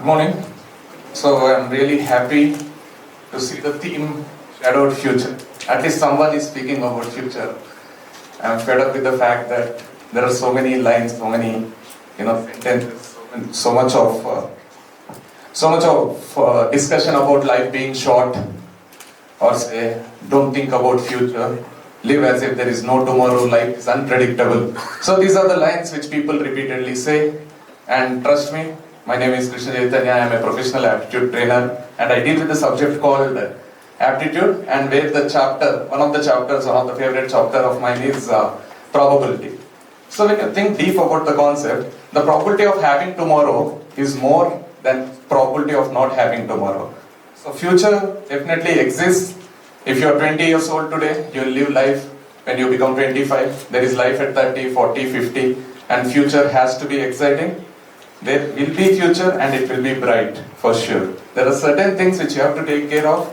Good morning. So I'm really happy to see the theme shadowed future. At least someone is speaking about future. I'm fed up with the fact that there are so many lines, so many sentences, so much of discussion about life being short, or say don't think about future, live as if there is no tomorrow, life is unpredictable. So these are the lines which people repeatedly say, and trust me, my name is Crisna. I am a professional aptitude trainer, and I deal with the subject called aptitude, and where one of the favorite chapter of mine is probability. So when you think deep about the concept, the probability of having tomorrow is more than probability of not having tomorrow. So future definitely exists. If you are 20 years old today, you will live life when you become 25. There is life at 30, 40, 50, and future has to be exciting. There will be future and it will be bright for sure. There are certain things which you have to take care of.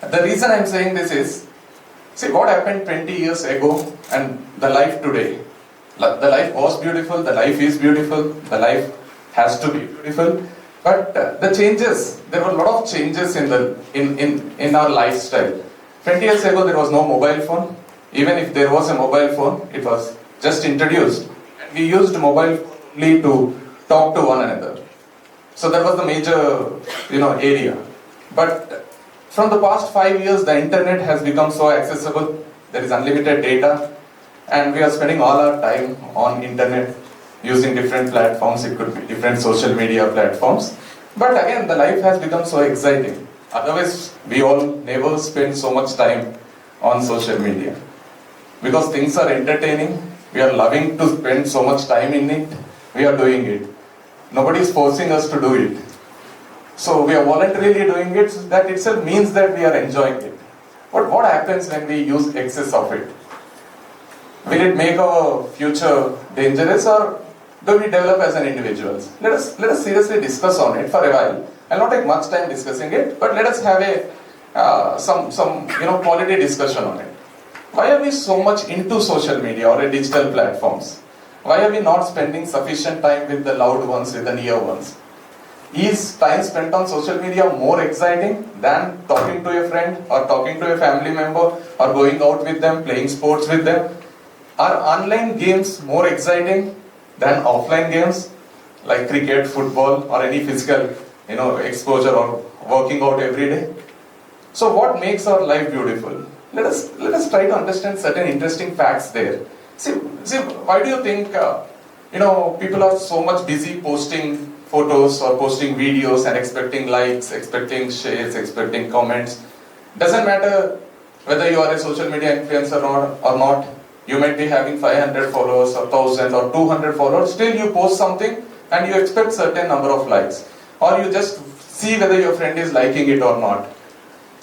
The reason I am saying this is, see what happened 20 years ago and the life today. The life was beautiful, the life is beautiful, the life has to be beautiful. But the changes, there were a lot of changes in our lifestyle. 20 years ago there was no mobile phone. Even if there was a mobile phone, it was just introduced. And we used mobile phone only to talk to one another. So that was the major area. But from the past 5 years, the internet has become so accessible. There is unlimited data, and we are spending all our time on internet using different platforms. It could be different social media platforms. But again, the life has become so exciting. Otherwise, we all never spend so much time on social media. Because things are entertaining, we are loving to spend so much time in it, we are doing it. Nobody is forcing us to do it. So we are voluntarily doing it, so that itself means that we are enjoying it. But what happens when we use excess of it? Will it make our future dangerous, or do we develop as an individuals? Let us seriously discuss on it for a while. I'll not take much time discussing it, but let us have some quality discussion on it. Why are we so much into social media or digital platforms? Why are we not spending sufficient time with the loved ones, with the near ones? Is time spent on social media more exciting than talking to a friend or talking to a family member or going out with them, playing sports with them? Are online games more exciting than offline games like cricket, football, or any physical exposure or working out every day? So what makes our life beautiful? Let us try to understand certain interesting facts there. See, why do you think people are so much busy posting photos or posting videos and expecting likes, expecting shares, expecting comments? Doesn't matter whether you are a social media influencer or not. You might be having 500 followers or 1000 or 200 followers. Still you post something and you expect certain number of likes, or you just see whether your friend is liking it or not.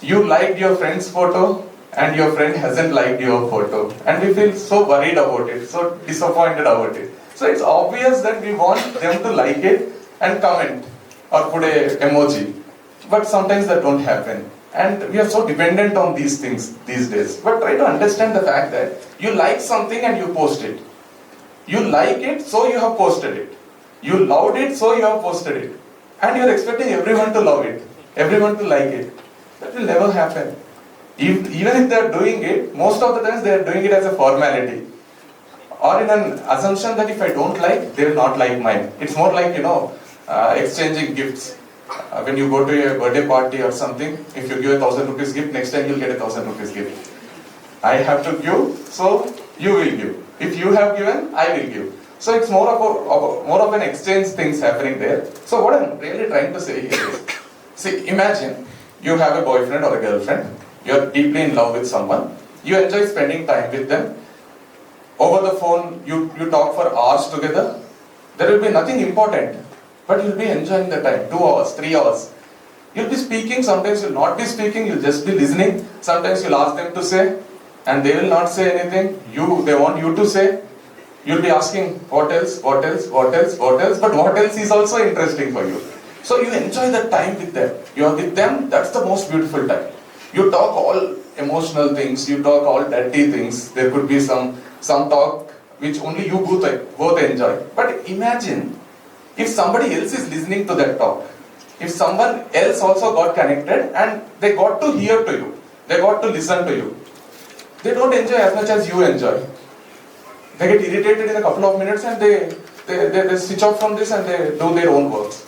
You liked your friend's photo and your friend hasn't liked your photo, and we feel so worried about it, so disappointed about it. So it's obvious that we want them to like it and comment or put a emoji, but sometimes that don't happen, and we are so dependent on these things these days. But try to understand the fact that you like something and you post it. You like it, so you have posted it. You loved it, so you have posted it, and you are expecting everyone to love it, everyone to like it. That will never happen. Even if they are doing it, most of the times they are doing it as a formality, or in an assumption that if I don't like, they will not like mine. It's more like exchanging gifts. When you go to a birthday party or something, if you give 1,000 rupees gift, next time you'll get a 1,000 rupees gift. I have to give, so you will give. If you have given, I will give. So it's more of an exchange things happening there. So what I'm really trying to say here is, see, imagine you have a boyfriend or a girlfriend. You are deeply in love with someone. You enjoy spending time with them. Over the phone, you talk for hours together. There will be nothing important, but you'll be enjoying the time. 2 hours, 3 hours. You'll be speaking, sometimes you'll not be speaking, you'll just be listening. Sometimes you'll ask them to say, and they will not say anything. They want you to say. You'll be asking, what else, what else, what else, what else, but what else is also interesting for you. So you enjoy the time with them. You are with them, that's the most beautiful time. You talk all emotional things, you talk all dirty things. There could be some talk which only you both enjoy. But imagine if somebody else is listening to that talk. If someone else also got connected and they got to hear to you, they got to listen to you, they don't enjoy as much as you enjoy. They get irritated in a couple of minutes and they switch off from this and they do their own works.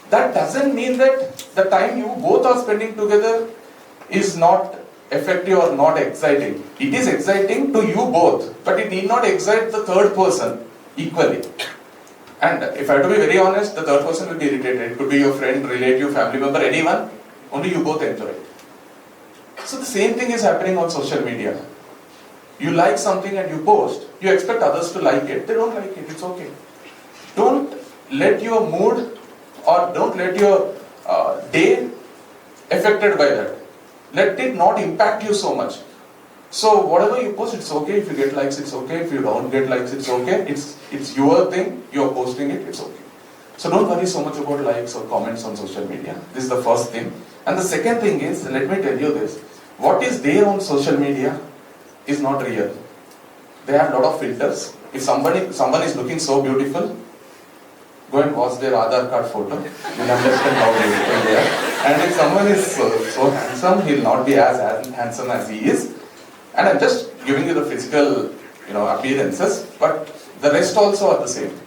That doesn't mean that the time you both are spending together is not effective or not exciting. It is exciting to you both, but it need not excite the third person equally. And if I have to be very honest, the third person will be irritated. It could be your friend, relative, family member, anyone. Only you both enjoy it. So the same thing is happening on social media. You like something and you post, you expect others to like it. They don't like it, it's okay. Don't let your mood or don't let your day affected by that. Let it not impact you so much. So whatever you post, it's okay. If you get likes, it's okay. If you don't get likes, it's okay. It's your thing, you're posting it, it's okay. So don't worry so much about likes or comments on social media. This is the first thing. And the second thing is, let me tell you this. What is there on social media is not real. They have a lot of filters. If someone is looking so beautiful, go and watch their Aadhaar card photo. You'll understand how beautiful they are. And if someone is so handsome, he'll not be as handsome as he is. And I'm just giving you the physical, appearances, but the rest also are the same.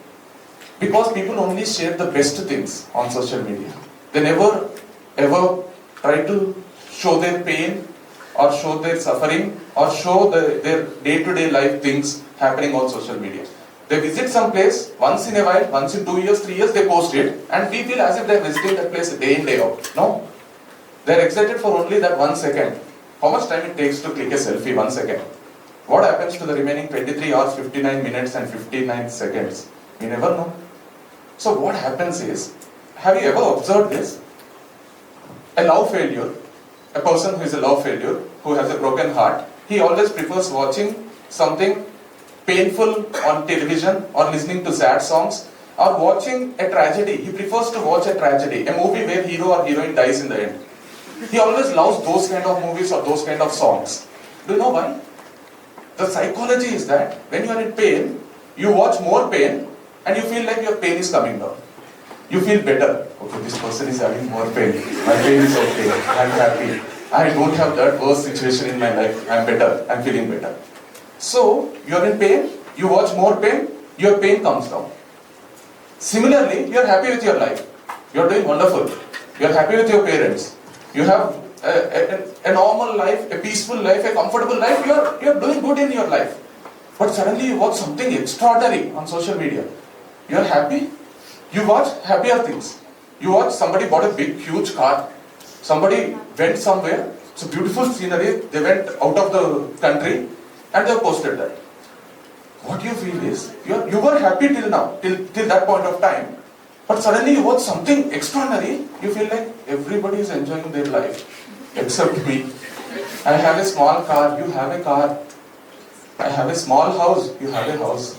Because people only share the best things on social media. They never ever try to show their pain or show their suffering or show their day-to-day life things happening on social media. They visit some place once in a while, once in 2 years, 3 years, they post it and we feel as if they're visiting that place day in, day out. No. They're excited for only that 1 second. How much time it takes to click a selfie? 1 second. What happens to the remaining 23 hours, 59 minutes and 59 seconds? We never know. So what happens is, have you ever observed this? A love failure, a person who is a love failure, who has a broken heart, he always prefers watching something painful on television or listening to sad songs or watching a tragedy. He prefers to watch a tragedy, a movie where hero or heroine dies in the end. He always loves those kind of movies or those kind of songs. Do you know why? The psychology is that when you are in pain, you watch more pain and you feel like your pain is coming down. You feel better. Okay, this person is having more pain. My pain is okay. I'm happy. I don't have that worst situation in my life. I'm better. I'm feeling better. So, you're in pain, you watch more pain, your pain comes down. Similarly, you're happy with your life. You're doing wonderful. You're happy with your parents. You have a normal life, a peaceful life, a comfortable life. You're doing good in your life. But suddenly you watch something extraordinary on social media. You're happy. You watch happier things. You watch somebody bought a big, huge car. Somebody went somewhere. It's a beautiful scenery. They went out of the country and they posted that. What you feel is, you were happy till now, till that point of time. But suddenly you watch something extraordinary. You feel like everybody is enjoying their life. Except me. I have a small car, you have a car. I have a small house, you have a house.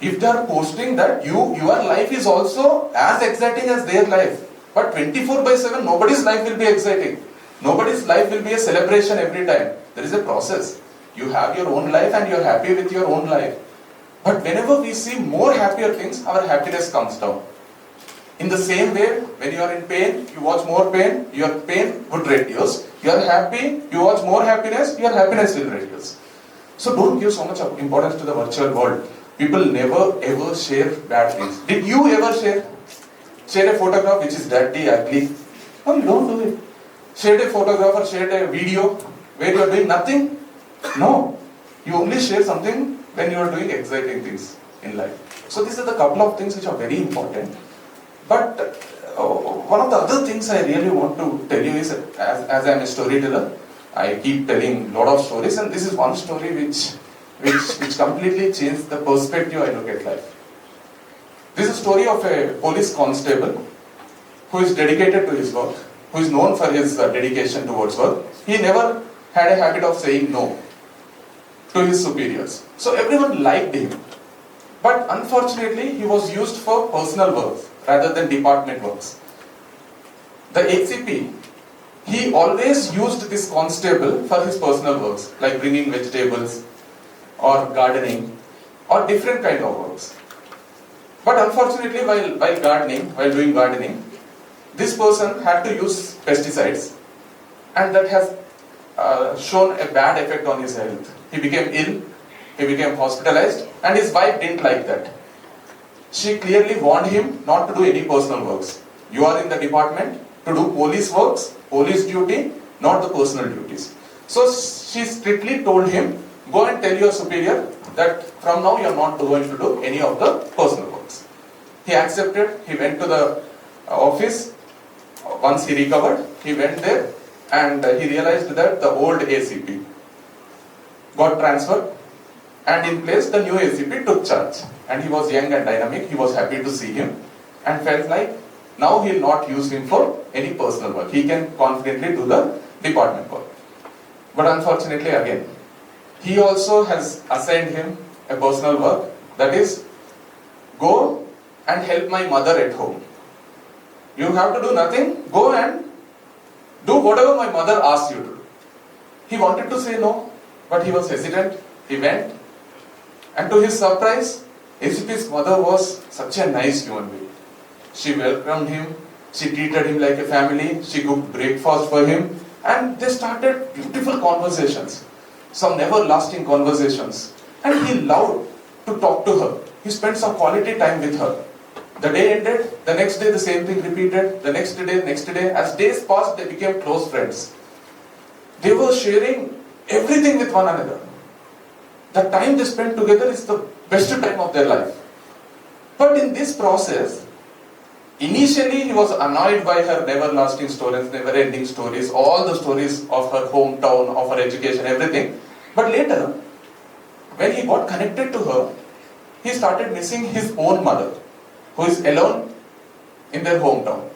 If they are posting that, your life is also as exciting as their life. But 24/7, nobody's life will be exciting. Nobody's life will be a celebration every time. There is a process. You have your own life and you're happy with your own life. But whenever we see more happier things, our happiness comes down. In the same way, when you are in pain, you watch more pain, your pain would reduce. You are happy, you watch more happiness, your happiness will reduce. So don't give so much importance to the virtual world. People never ever share bad things. Did you ever share a photograph which is dirty, ugly? No, you don't do it. Share a photograph or share a video where you are doing nothing? No. You only share something when you are doing exciting things in life. So these are the couple of things which are very important. But one of the other things I really want to tell you is, as I am a storyteller, I keep telling a lot of stories, and this is one story which completely changed the perspective I look at life. This is a story of a police constable who is dedicated to his work, who is known for his dedication towards work. He never had a habit of saying no to his superiors. So everyone liked him. But unfortunately, he was used for personal works rather than department works. The ACP, he always used this constable for his personal works, like bringing vegetables or gardening or different kind of works. But unfortunately, while doing gardening, this person had to use pesticides, and that has shown a bad effect on his health. He became ill, he became hospitalized, and his wife didn't like that. She clearly warned him not to do any personal works. You are in the department to do police works, police duty, not the personal duties. So she strictly told him, go and tell your superior that from now you are not going to do any of the personal works. He accepted, he went to the office. Once he recovered, he went there and he realized that the old ACP got transferred, and in place the new ACP took charge. And he was young and dynamic, he was happy to see him and felt like now he will not use him for any personal work. He can confidently do the department work. But unfortunately again, he also has assigned him a personal work, that is, go and help my mother at home. You have to do nothing, go and do whatever my mother asks you to do. He wanted to say no, but he was hesitant. He went, and to his surprise, ACP's mother was such a nice human being. She welcomed him, she treated him like a family, she cooked breakfast for him, and they started beautiful conversations, some never-lasting conversations. And he loved to talk to her. He spent some quality time with her. The day ended, the next day the same thing repeated, the next day. As days passed, they became close friends. They were sharing everything with one another. The time they spent together is the best time of their life. But in this process, initially he was annoyed by her never-lasting stories, never-ending stories, all the stories of her hometown, of her education, everything. But later, when he got connected to her, he started missing his own mother, who is alone in their hometown.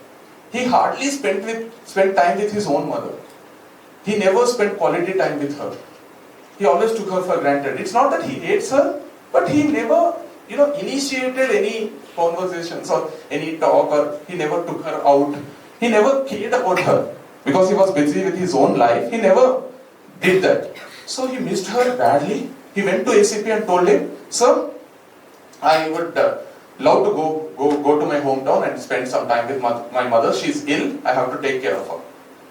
He hardly spent time with his own mother. He never spent quality time with her. He always took her for granted. It's not that he hates her, but he never, initiated any conversations or any talk, or he never took her out. He never cared about her because he was busy with his own life. He never did that. So he missed her badly. He went to ACP and told him, sir, I would love to go to my hometown and spend some time with my mother. She's ill. I have to take care of her.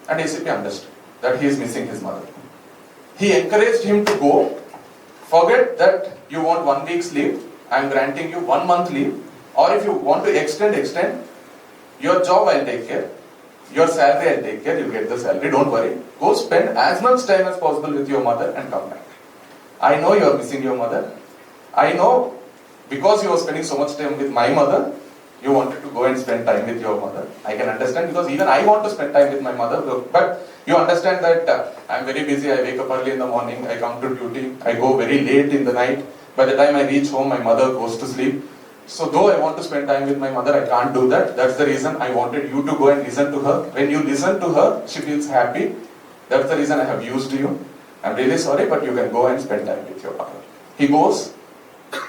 And ACP understood that he is missing his mother. He encouraged him to go. Forget that you want 1 week's leave. I am granting you 1 month leave. Or if you want to extend. Your job I'll take care. Your salary I'll take care. You'll get the salary. Don't worry. Go spend as much time as possible with your mother and come back. I know you are missing your mother. I know because you are spending so much time with my mother, you wanted to go and spend time with your mother. I can understand because even I want to spend time with my mother. But you understand that I am very busy. I wake up early in the morning. I come to duty. I go very late in the night. By the time I reach home, my mother goes to sleep. So though I want to spend time with my mother, I can't do that. That's the reason I wanted you to go and listen to her. When you listen to her, she feels happy. That's the reason I have used you. I'm really sorry, but you can go and spend time with your mother. He goes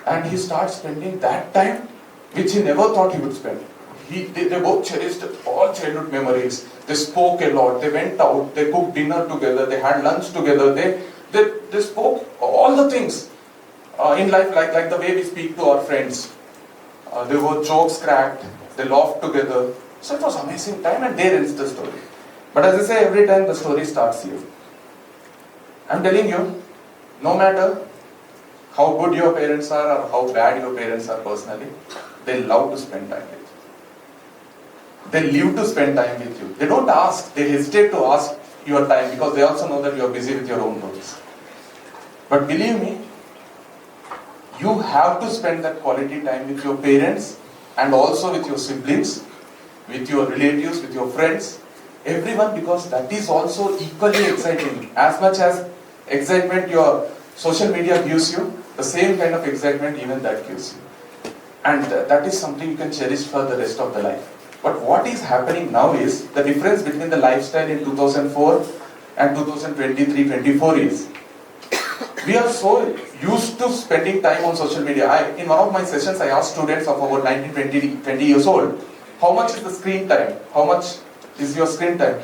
and he starts spending that time which he never thought he would spend. They both cherished all childhood memories. They spoke a lot. They went out. They cooked dinner together. They had lunch together. They spoke all the things in life like the way we speak to our friends. There were jokes cracked. They laughed together. So it was an amazing time, and there ends the story. But as I say, every time the story starts here. I'm telling you, no matter how good your parents are or how bad your parents are personally, they love to spend time with you. They live to spend time with you. They don't ask. They hesitate to ask your time because they also know that you are busy with your own works. But believe me, you have to spend that quality time with your parents and also with your siblings, with your relatives, with your friends, everyone, because that is also equally exciting. As much as excitement your social media gives you, the same kind of excitement even that gives you. And that is something you can cherish for the rest of the life. But what is happening now is, the difference between the lifestyle in 2004 and 2023-24 is, we are so used to spending time on social media. In one of my sessions, I asked students of about 19, 20 years old, how much is the screen time? How much is your screen time?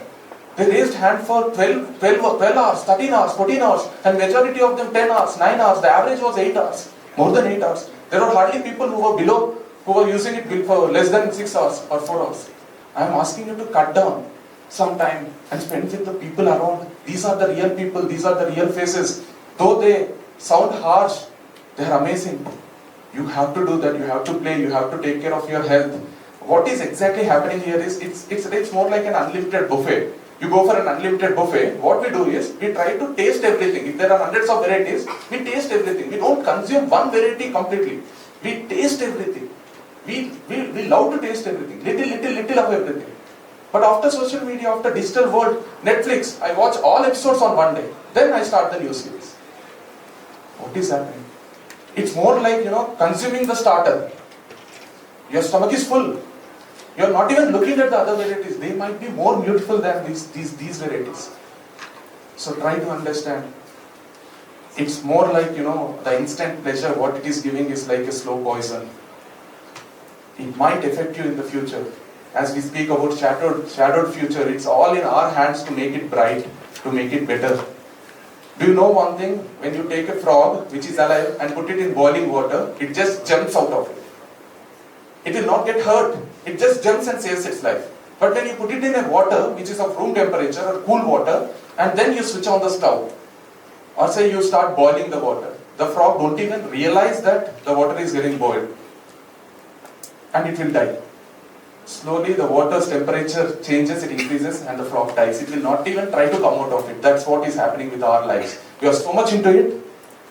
They raised hand for 12 hours, 13 hours, 14 hours, and majority of them 10 hours, 9 hours. The average was 8 hours, more than 8 hours. There were hardly people who were using it for less than 6 hours or 4 hours. I am asking you to cut down some time and spend with the people around. These are the real people, these are the real faces. Though they sound harsh, they are amazing. You have to do that, you have to play, you have to take care of your health. What is exactly happening here is, it's more like an unlimited buffet. You go for an unlimited buffet, what we do is, we try to taste everything. If there are hundreds of varieties, we taste everything. We don't consume one variety completely. We taste everything. We love to taste everything. Little of everything. But after social media, after digital world, Netflix, I watch all episodes on one day. Then I start the new series. What is happening? It's more like, consuming the starter. Your stomach is full. You're not even looking at the other varieties. They might be more beautiful than these varieties. So try to understand. It's more like, the instant pleasure, what it is giving is like a slow poison. It might affect you in the future. As we speak about shadowed future, it's all in our hands to make it bright, to make it better. Do you know one thing? When you take a frog, which is alive, and put it in boiling water, it just jumps out of it. It will not get hurt. It just jumps and saves its life. But when you put it in a water, which is of room temperature or cool water, and then you switch on the stove, or say you start boiling the water, the frog don't even realize that the water is getting boiled. And it will die. Slowly the water's temperature changes, it increases, and the frog dies. It will not even try to come out of it. That's what is happening with our lives. We are so much into it,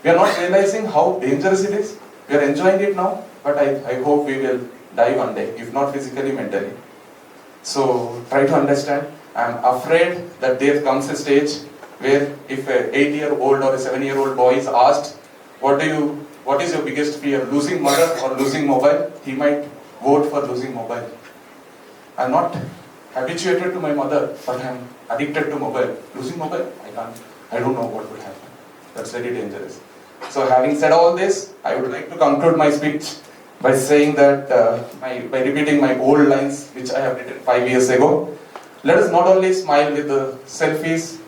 we are not realizing how dangerous it is. We are enjoying it now, but I hope we will die one day, if not physically, mentally. So try to understand. I am afraid that there comes a stage where if an 8-year-old or a 7-year-old boy is asked, what is your biggest fear, losing mother or losing mobile? He might vote for losing mobile. I am not habituated to my mother, but I am addicted to mobile. Losing mobile? I don't know what would happen. That's very dangerous. So having said all this, I would like to conclude my speech by saying that, by repeating my old lines which I have written 5 years ago. Let us not only smile with the selfies,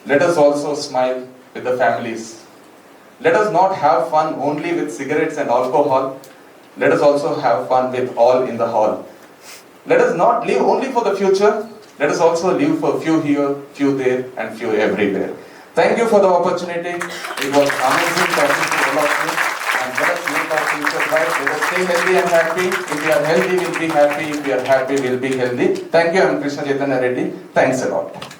let us also smile with the families. Let us not have fun only with cigarettes and alcohol. Let us also have fun with all in the hall. Let us not live only for the future. Let us also live for few here, few there, and few everywhere. Thank you for the opportunity. It was amazing talking to all of you. And let us make our future bright. Let us stay healthy and happy. If we are healthy, we'll be happy. If we are happy, we'll be healthy. Thank you. I'm Crisna Chaitanya Reddy. Thanks a lot.